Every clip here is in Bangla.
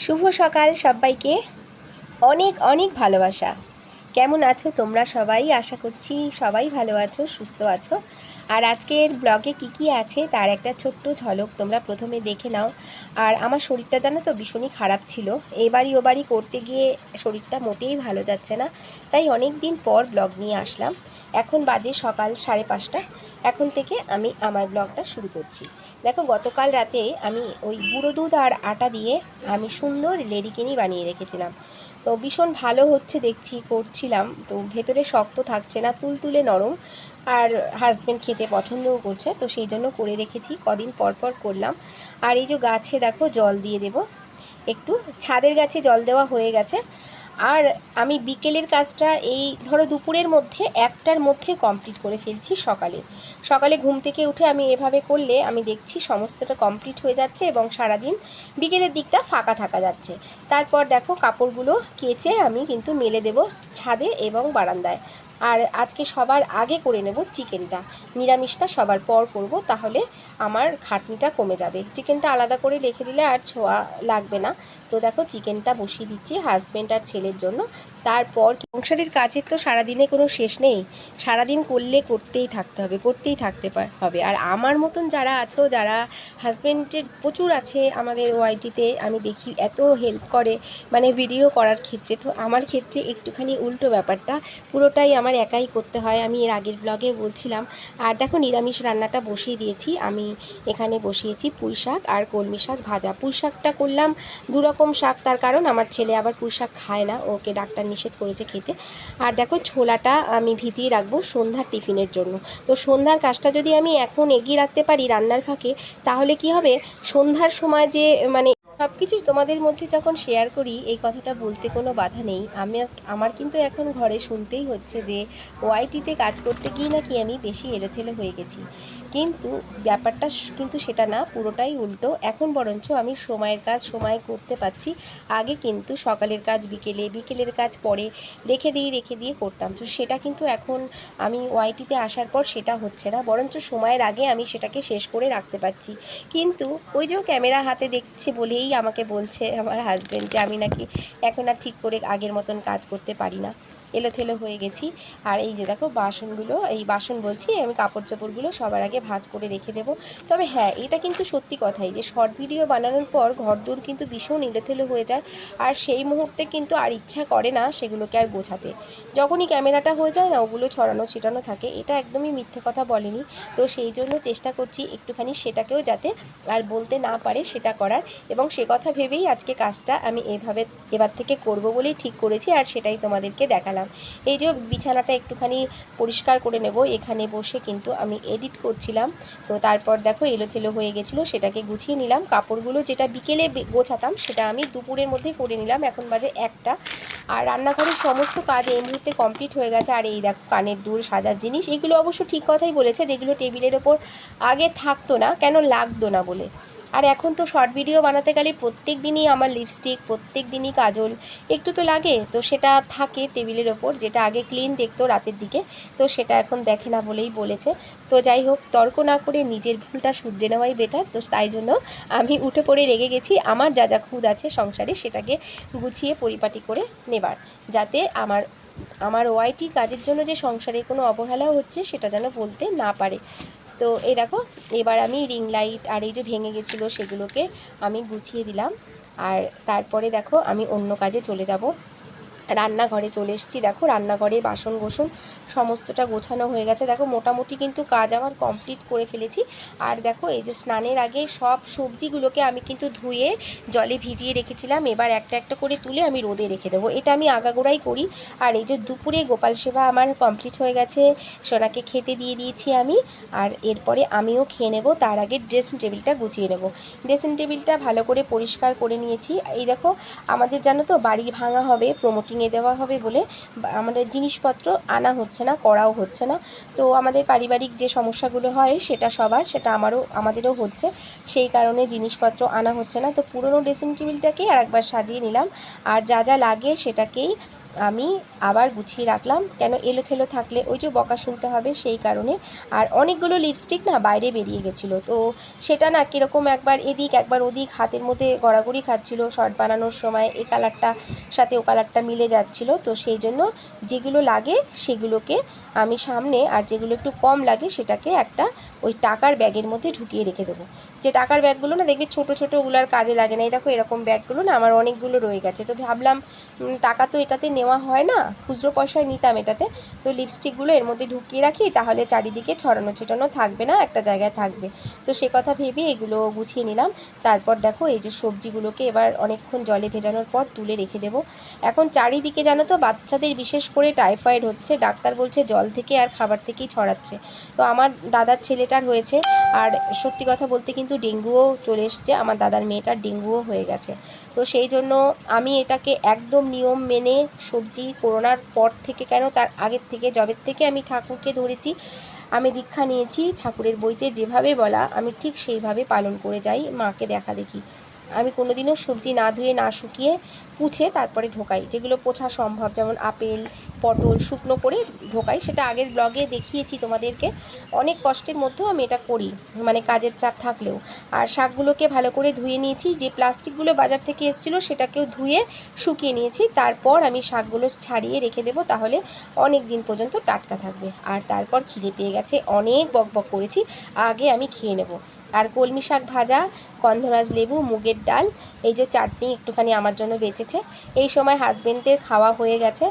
শুভ সকাল সবাইকে। অনেক অনেক ভালোবাসা। কেমন আছো তোমরা সবাই? আশা করছি সবাই ভালো আছো, সুস্থ আছো। আর আজকের ব্লগে কি আছে তার একটা ছোট্ট ঝলক তোমরা প্রথমে দেখে নাও। আর আমার শরীরটা জানো তো ভীষণই খারাপ ছিল। এবারই ওবারই করতে গিয়ে শরীরটা মোটেই ভালো যাচ্ছে না, তাই অনেক দিন পর ব্লগ নিয়ে আসলাম। এখন বাজে সকাল 5:30। এখন থেকে আমি আমার ব্লগটা শুরু করছি। দেখো, গতকাল রাতে আমি ওই গুঁড়ো দুধ আর আটা দিয়ে আমি সুন্দর লেডিকেনি বানিয়ে রেখেছিলাম। তো ভীষণ ভালো হচ্ছে দেখছি, করছিলাম তো ভেতরে শক্ত থাকছে না, তুলতুলে নরম। আর হাজব্যান্ড খেতে পছন্দও করছে, তো সেই জন্য করে রেখেছি, কদিন পর পর করলাম। আর এই যে গাছে দেখো জল দিয়ে দেব একটু, ছাদের গাছে জল দেওয়া হয়ে গেছে। আর আমি বিকেলের কাজটা এই ধরো দুপুরের মধ্যে 1টার মধ্যে কমপ্লিট করে ফেলছি। সকালে সকালে ঘুম থেকে উঠে আমি এভাবে করলে আমি দেখছি সমস্তটা কমপ্লিট হয়ে যাচ্ছে এবং সারাদিন বিকেলের দিকটা ফাঁকা থাকা যাচ্ছে। তারপর দেখো কাপড়গুলো কেচে আমি কিন্তু মেলে দেব ছাদে এবং বারান্দায়। আর আজকে সবার আগে করে নেব চিকেনটা, নিরামিষটা সবার পর করব, তাহলে আমার খাটনিটা কমে যাবে। চিকেনটা আলাদা করে রেখে দিলে আর ছোঁয়া লাগবে না। তো দেখো চিকেনটা বসিয়ে দিচ্ছি হাজব্যান্ড আর ছেলের জন্য। তারপর সংসারের কাজের তো সারাদিনে কোনো শেষ নেই, সারাদিন করলে করতেই থাকতে হবে, করতেই থাকতে হবে। আর আমার মতন যারা আছো, যারা হাজব্যান্ডের প্রচুর আছে আমাদের ওয়াইটিতে, আমি দেখি এত হেল্প করে মানে ভিডিও করার ক্ষেত্রে, তো আমার ক্ষেত্রে একটুখানি উল্টো ব্যাপারটা, পুরোটাই আমার একাই করতে হয়। আমি এর আগের ব্লগে বলছিলাম। আর দেখো নিরামিষ রান্নাটা বসিয়ে দিয়েছি আমি। এখানে বসিয়েছি পুঁই শাক আর কলমি শাক ভাজা। পুঁই শাকটা করলাম দুরকম শাক, তার কারণ আমার ছেলে আবার পুঁই শাক খায় না, ওকে ডাক্তার নিষেধ করেছে খেতে। আর দেখো ছোলাটা আমি ভিজিয়ে রাখবো সন্ধ্যার টিফিনের জন্য। তো সন্ধ্যার কাজটা যদি আমি এখন এগিয়ে রাখতে পারি রান্নার ফাঁকে, তাহলে কি হবে, সন্ধ্যার সময় যে মানে সব কিছু তোমাদের মধ্যে যখন শেয়ার করি, এই কথাটা বলতে কোনো বাধা নেই। আমার কিন্তু এখন ঘরে শুনতেই হচ্ছে যে ওআইটিতে কাজ করতে গিয়ে নাকি আমি বেশি এলোথেলো হয়ে গেছি। কিন্তু ব্যাপারটা কিন্তু সেটা না, পুরোটাই উল্টো। এখন বরঞ্চ আমি সময়ের কাজ সময় করতে পারছি। আগে কিন্তু সকালের কাজ বিকেলে, বিকেলের কাজ পরে রেখে দিয়ে করতাম। তো সেটা কিন্তু এখন আমি ওআইটিতে আসার পর সেটা হচ্ছে না, বরঞ্চ সময়ের আগে আমি সেটাকে শেষ করে রাখতে পারছি। কিন্তু ওই যে ক্যামেরা হাতে দেখছে বলেই আমাকে বলছে আমার হাজব্যান্ড যে আমি নাকি এখন আর ঠিক করে আগের মতন কাজ করতে পারি না, এলোথেলো হয়ে গেছি। আর এই যে দেখো বাসনগুলো, এই বাসন বলছি, আমি কাপড় চোপড়গুলো সবার আগে ভাঁজ করে রেখে দেবো। তবে হ্যাঁ, এটা কিন্তু সত্যি কথাই যে শর্ট ভিডিও বানানোর পর ঘরদোর কিন্তু ভীষণ এলোথেলো হয়ে যায়। আর সেই মুহূর্তে কিন্তু আর ইচ্ছা করে না সেগুলোকে আর গোছাতে। যখনই ক্যামেরাটা হয়ে যায় না, ওগুলো ছড়ানো ছিটানো থাকে, এটা একদমই মিথ্যে কথা বলেনি। তো সেই জন্য চেষ্টা করছি একটুখানি সেটাকেও যাতে আর বলতে না পারে সেটা করার। এবং সে কথা ভেবেই আজকে কাজটা আমি এবার থেকে করব বলেই ঠিক করেছি, আর সেটাই তোমাদেরকে দেখালাম। এই যে বিছানাটা একটুখানি পরিষ্কার করে নেব, এখানে বসে কিন্তু আমি এডিট করছিলাম। তো তারপর দেখো এলোথেলো হয়ে গেছিলো, সেটাকে গুছিয়ে নিলাম। কাপড়গুলো যেটা বিকেলে গোছাতাম সেটা আমি দুপুরের মধ্যেই করে নিলাম। এখন বাজে 1টা। আর রান্নাঘরের সমস্ত কাজ এই মুহূর্তে কমপ্লিট হয়ে গেছে। আর এই দেখো কানের দুল, সাজার জিনিস, এগুলো অবশ্য ঠিক কথাই বলেছে, যেগুলো টেবিলের ওপর আগে থাকতো না, কেন লাগতো না বলে। আর এখন তো শর্ট ভিডিও বানাতে গেলে প্রত্যেক দিনই আমার লিপস্টিক, প্রত্যেক দিনই কাজল একটু তো লাগে, তো সেটা থাকে টেবিলের ওপর, যেটা আগে ক্লিন দেখতো রাতের দিকে, তো সেটা এখন দেখে না বলেই বলেছে। তো যাই হোক, তর্ক না করে নিজের ভুলটা শুধরে নেওয়াই বেটার। তো তাই জন্য আমি উঠে পড়ে রেগে গেছি আমার যা যা খুঁত আছে সংসারে সেটাকে গুছিয়ে পরিপাটি করে নেবার, যাতে আমার ওআইটি কাজের জন্য যে সংসারে কোনো অবহেলাও হচ্ছে সেটা যেন বলতে না পারে। তো এই দেখো, এবার আমি রিং লাইট আর এই যে ভেঙে গেছিলো সেগুলোকে আমি গুছিয়ে দিলাম। আর তারপরে দেখো আমি অন্য কাজে চলে যাব। রান্নাঘরে চলে এসেছি। দেখো রান্নাঘরে বাসন কোসন সমস্তটা গোছানো হয়ে গেছে। দেখো মোটামুটি কিন্তু কাজ আমার কমপ্লিট করে ফেলেছি। আর দেখো এই যে স্নানের আগে সব সবজিগুলোকে আমি কিন্তু ধুয়ে জলে ভিজিয়ে রেখেছিলাম, এবার একটা একটা করে তুলে আমি রোদে রেখে দেবো, এটা আমি আগাগোড়াই করি। আর এই যে দুপুরে গোপাল সেবা আমার কমপ্লিট হয়ে গেছে, সোনাকে খেতে দিয়ে দিয়েছি আমি। আর এরপরে আমিও খেয়ে নেব, তার আগে ড্রেসিং টেবিলটা গুছিয়ে নেব। ড্রেসিং টেবিলটা ভালো করে পরিষ্কার করে নিয়েছি। এই দেখো আমাদের জানো তো বাড়ি ভাঙা হবে, প্রমোটিংয়ে দেওয়া হবে বলে আমাদের জিনিসপত্র আনা হচ্ছে না, করাও হচ্ছে না। তো আমাদের পারিবারিক যে সমস্যাগুলো হয় সেটা সবার, সেটা আমাদেরও হচ্ছে, সেই কারণে জিনিসপত্র আনা হচ্ছে না। তো পুরনো ড্রেসিং টেবিলটাকেই আর একবার সাজিয়ে নিলাম, আর যা যা লাগে সেটাকেই আমি আবার গুছিয়ে রাখলাম, কেন এলোথেলো থাকলে ওই যে বকা শুনতে হবে সেই কারণে। আর অনেকগুলো লিপস্টিক না বাইরে বেরিয়ে গেছিলো, তো সেটা না কীরকম একবার এদিক একবার ওদিক হাতের মধ্যে গড়াগড়ি খাচ্ছিলো শর্ট বানানোর সময়, এই কালারটা সাথে ও কালারটা মিলে যাচ্ছিলো। তো সেই জন্য যেগুলো লাগে সেগুলোকে আমি সামনে, আর যেগুলো একটু কম লাগে সেটাকে একটা ওই টাকার ব্যাগের মধ্যে ঢুকিয়ে রেখে দেবো। যে টাকার ব্যাগগুলো না দেখবি ছোটো ছোটো, ওগুলার কাজে লাগে না। এই দেখো এরকম ব্যাগগুলো না আমার অনেকগুলো রয়ে গেছে, তো ভাবলাম টাকা তো এটাতে নেওয়া হয় না, খুচরো পয়সায় নিতাম এটাতে, তো লিপস্টিকগুলো এর মধ্যে ঢুকিয়ে রাখি, তাহলে চারিদিকে ছড়ানো ছিটানো থাকবে না, একটা জায়গায় থাকবে। তো সে কথা ভেবে এগুলো গুছিয়ে নিলাম। তারপর দেখো এই যে সবজিগুলোকে এবার অনেকক্ষণ জলে ভেজানোর পর তুলে রেখে দেবো। এখন চারিদিকে জানো তো বাচ্চাদের বিশেষ করে টাইফয়েড হচ্ছে, ডাক্তার বলছে জল থেকে আর খাবার থেকেই ছড়াচ্ছে। তো আমার দাদার ছেলেটার হয়েছে, আর সত্যি কথা বলতে কিন্তু ডেঙ্গুও চলে এসছে, আমার দাদার মেয়েটার ডেঙ্গুও হয়ে গেছে। তো সেই জন্য আমি এটাকে একদম নিয়ম মেনে, সবজি করোনার পর থেকে কেন তার আগের থেকে, জবের থেকে আমি ঠাকুরকে ধরেছি, আমি দীক্ষা নিয়েছি, ঠাকুরের বইতে যেভাবে বলা আমি ঠিক সেইভাবে পালন করে যাই, মাকে দেখা দেখি। আমি কোনোদিনও সবজি না ধুয়ে না শুকিয়ে পুছে তারপরে ঢোকাই, যেগুলো পোছা সম্ভব, যেমন আপেল পটল শুকনো করে ঢোকাই, সেটা আগের ব্লগে দেখিয়েছি তোমাদেরকে। অনেক কষ্টের মধ্যেও আমি এটা করি, মানে কাজের চাপ থাকলেও। আর শাকগুলোকে ভালো করে ধুয়ে নিয়েছি, যে প্লাস্টিকগুলো বাজার থেকে এসেছিলো সেটাকেও ধুয়ে শুকিয়ে নিয়েছি। তারপর আমি শাকগুলো ছাড়িয়ে রেখে দেবো, তাহলে অনেক দিন পর্যন্ত টাটকা থাকবে। আর তারপর খিদে পেয়ে গেছে, অনেক বকবক করেছি, আগে আমি খেয়ে নেব। আর কলমি শাক ভাজা, গন্ধরাজ লেবু, মুগের ডাল, এই যে চাটনি একটুখানি আমার জন্য বেঁচেছে। এই সময় হাজবেন্ডের খাওয়া হয়ে গেছে,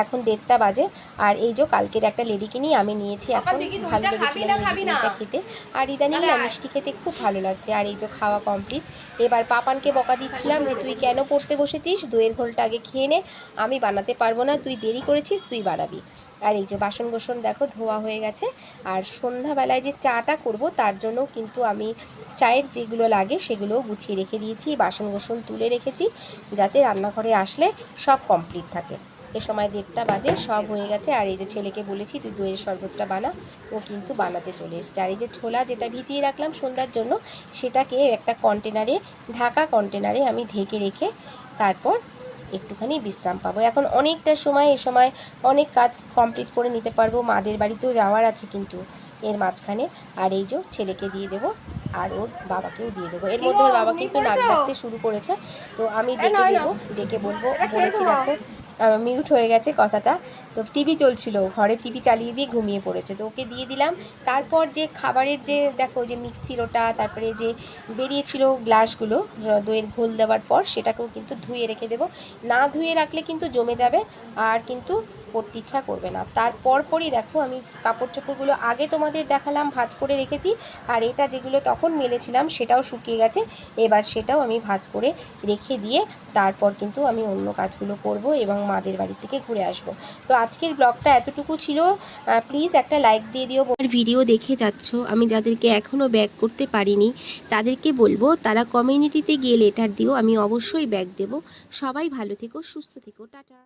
এখন 1:30 বাজে। আর এই যে কালকের একটা লেডিকিনি আমি নিয়েছি, এখন ভালো লেগেছিল লেডিকিনিটা খেতে। আর ইদানিং না মিষ্টি খেতে খুব ভালো লাগছে। আর এই যে খাওয়া কমপ্লিট, এবার পাপানকে বকা দিচ্ছিলাম যে তুই কেন পড়তে বসেছিস, দইয়ের ঘোলটা আগে খেয়ে নে, আমি বানাতে পারবো না, তুই দেরি করেছিস, তুই বানাবি। আর এই যে বাসন কোসন দেখো ধোয়া হয়ে গেছে। আর সন্ধ্যাবেলায় যে চাটা করব তার জন্য কিন্তু আমি চায়ের যেগুলো লাগে সেগুলোও গুছিয়ে রেখে দিয়েছি, বাসন কোসন তুলে রেখেছি, যাতে রান্নাঘরে আসলে সব কমপ্লিট থাকে। এ সময় 1:30 বাজে, সব হয়ে গেছে। আর এই যে ছেলেকে বলেছি তুই দইয়ের শরবতটা বানা, ও কিন্তু বানাতে চলে এসছে। আর এই যে ছোলা যেটা ভিজিয়ে রাখলাম সন্ধ্যার জন্য, সেটাকে একটা কন্টেনারে, ঢাকা কন্টেনারে আমি ঢেকে রেখে তারপর একটুখানি বিশ্রাম পাবো। এখন অনেকটা সময়, এ সময় অনেক কাজ কমপ্লিট করে নিতে পারবো। মাদের বাড়িতেও যাওয়ার আছে কিন্তু এর মাঝখানে। আর এই যে ছেলেকে দিয়ে দেবো, আর ওর বাবাকেও দিয়ে দেবো। এর মধ্যে ওর বাবা কিন্তু নাক ডাকতে শুরু করেছে, তো আমি ডেকে দেবো, ডেকে বলবো, বলেছি দেখো মিউট হয়ে গেছে কথাটা। তো টিভি চলছিল, ঘরে টিভি চালিয়ে দিয়ে ঘুমিয়ে পড়েছে, তো ওকে দিয়ে দিলাম। তারপর যে খাবারের যে দেখো যে মিক্সির ওটা, তারপরে যে বেরিয়েছিল গ্লাসগুলো দইয়ের ঘোল দেওয়ার পর, সেটাকেও কিন্তু ধুয়ে রেখে দেবো। না ধুয়ে রাখলে কিন্তু জমে যাবে, আর কিন্তু পড়তে ইচ্ছা করবে না। তারপরই দেখো আমি কাপড় চোপড়গুলো আগে তোমাদের দেখালাম ভাঁজ করে রেখেছি, আর এটা যেগুলো তখন মেলেছিলাম সেটাও শুকিয়ে গেছে, এবার সেটাও আমি ভাঁজ করে রেখে দিয়ে তারপর কিন্তু আমি অন্য কাজগুলো করব এবং মাদের বাড়ি থেকে ঘুরে আসব। তো আজকের ব্লগটা এতটুকু ছিল, প্লিজ একটা লাইক দিয়ে দিও। ভিডিও দেখে যাচ্ছ, আমি যাদেরকে এখনও ব্যাক করতে পারিনি তাদেরকে বলবো তারা কমিউনিটিতে গিয়ে লেটার দিও, আমি অবশ্যই ব্যাক দেব। সবাই ভালো থেকো, সুস্থ থেকো, টাটা।